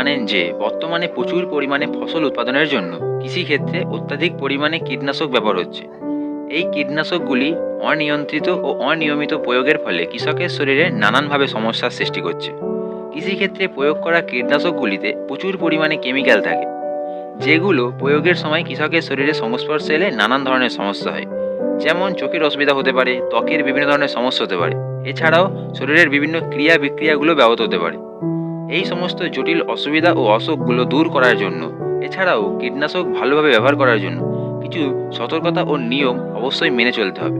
জানেন যে বর্তমানে প্রচুর পরিমাণে ফসল উৎপাদনের জন্য কৃষিক্ষেত্রে অত্যাধিক পরিমাণে কীটনাশক ব্যবহার হচ্ছে। এই কীটনাশকগুলি অনিয়ন্ত্রিত ও অনিয়মিত প্রয়োগের ফলে কৃষকের শরীরে নানানভাবে সমস্যার সৃষ্টি করছে। কৃষিক্ষেত্রে প্রয়োগ করা কীটনাশকগুলিতে প্রচুর পরিমাণে কেমিক্যাল থাকে, যেগুলো প্রয়োগের সময় কৃষকের শরীরে সংস্পর্শে এলে নানান ধরনের সমস্যা হয়। যেমন চোখের অসুবিধা হতে পারে, ত্বকের বিভিন্ন ধরনের সমস্যা হতে পারে, এছাড়াও শরীরের বিভিন্ন ক্রিয়া বিক্রিয়াগুলো ব্যাহত হতে পারে। এই সমস্ত জটিল অসুবিধা ও অসুখগুলো দূর করার জন্য, এছাড়াও কীটনাশক ভালোভাবে ব্যবহার করার জন্য কিছু সতর্কতা ও নিয়ম অবশ্যই মেনে চলতে হবে।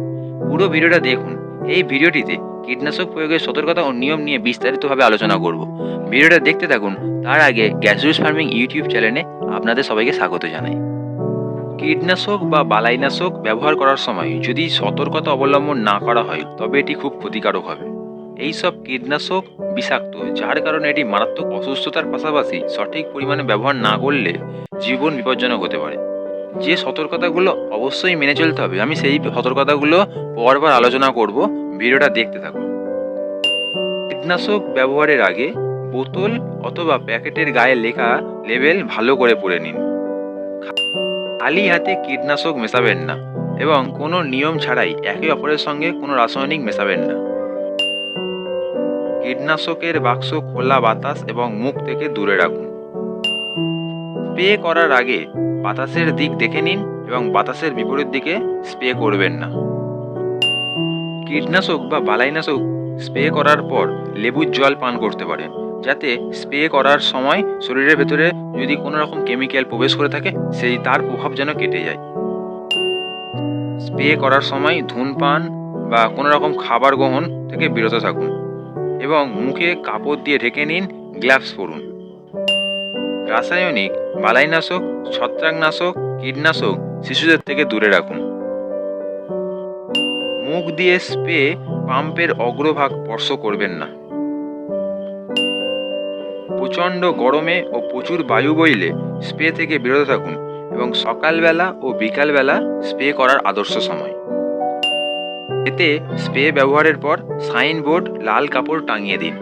পুরো ভিডিওটা দেখুন। এই ভিডিওটিতে কীটনাশক প্রয়োগের সতর্কতা ও নিয়ম নিয়ে বিস্তারিতভাবে আলোচনা করব। ভিডিওটা দেখতে থাকুন। তার আগে গ্যাসরুস ফার্মিং ইউটিউব চ্যানেলে আপনাদের সবাইকে স্বাগত জানাই। কীটনাশক বা বালাইনাশক ব্যবহার করার সময় যদি সতর্কতা অবলম্বন না করা হয় তবে এটি খুব ক্ষতিকারক হবে। এইসব কীটনাশক বিষাক্ত, যার কারণে এটি মারাত্মক অসুস্থতার পাশাপাশি সঠিক পরিমাণে ব্যবহার না করলে জীবন বিপজ্জনক হতে পারে। যে সতর্কতাগুলো অবশ্যই মেনে চলতে হবে, আমি সেই সতর্কতাগুলো পরপর আলোচনা করব। ভিডিওটা দেখতে থাকুন। কীটনাশক ব্যবহারের আগে বোতল অথবা প্যাকেটের গায়ে লেখা লেবেল ভালো করে পড়ে নিন। খালি হাতে কীটনাশক মেশাবেন না এবং কোনো নিয়ম ছাড়াই একে অপরের সঙ্গে কোনো রাসায়নিক মেশাবেন না। কীটনাশকের বাক্স খোলা বাতাস এবং মুখ থেকে দূরে রাখুন। স্প্রে করার আগে বাতাসের দিক দেখে নিন এবং বাতাসের বিপরীত দিকে স্প্রে করবেন না। কীটনাশক বা বালাইনাশক স্প্রে করার পর লেবুর জল পান করতে পারেন, যাতে স্প্রে করার সময় শরীরের ভেতরে যদি কোনো রকম কেমিক্যাল প্রবেশ করে থাকে তার প্রভাব যেন কেটে যায়। স্প্রে করার সময় ধূমপান বা কোনো রকম খাবার গ্রহণ থেকে বিরত থাকুন এবং মুখে কাপড় দিয়ে ঢেকে নিন, গ্লাভস পরুন। রাসায়নিক, বালাইনাশক, ছত্রাকনাশক, কীটনাশক শিশুদের থেকে দূরে রাখুন। মুখ দিয়ে স্প্রে পাম্পের অগ্রভাগ স্পর্শ করবেন না। প্রচণ্ড গরমে ও প্রচুর বায়ু বইলে স্প্রে থেকে বিরত থাকুন এবং সকালবেলা ও বিকালবেলা স্প্রে করার আদর্শ সময়। এতে স্প্রে ব্যবহারের পর সাইনবোর্ড লাল কাপড় টাঙিয়ে দিন।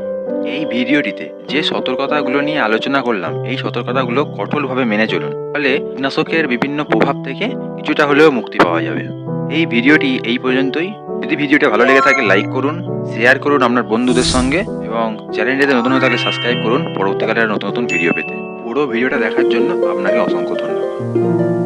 এই ভিডিওটিতে যে সতর্কতাগুলো নিয়ে আলোচনা করলাম, এই সতর্কতাগুলো কঠোরভাবে মেনে চলুন, ফলে কীটনাশকের বিভিন্ন প্রভাব থেকে কিছুটা হলেও মুক্তি পাওয়া যাবে। এই ভিডিওটি এই পর্যন্তই। যদি ভিডিওটা ভালো লেগে থাকে লাইক করুন, শেয়ার করুন আপনার বন্ধুদের সঙ্গে এবং চ্যানেলটিতে নতুন হয়ে থাকলে সাবস্ক্রাইব করুন পরবর্তীকালে নতুন নতুন ভিডিও পেতে। পুরো ভিডিওটা দেখার জন্য আপনাকে অসংখ্য ধন্যবাদ।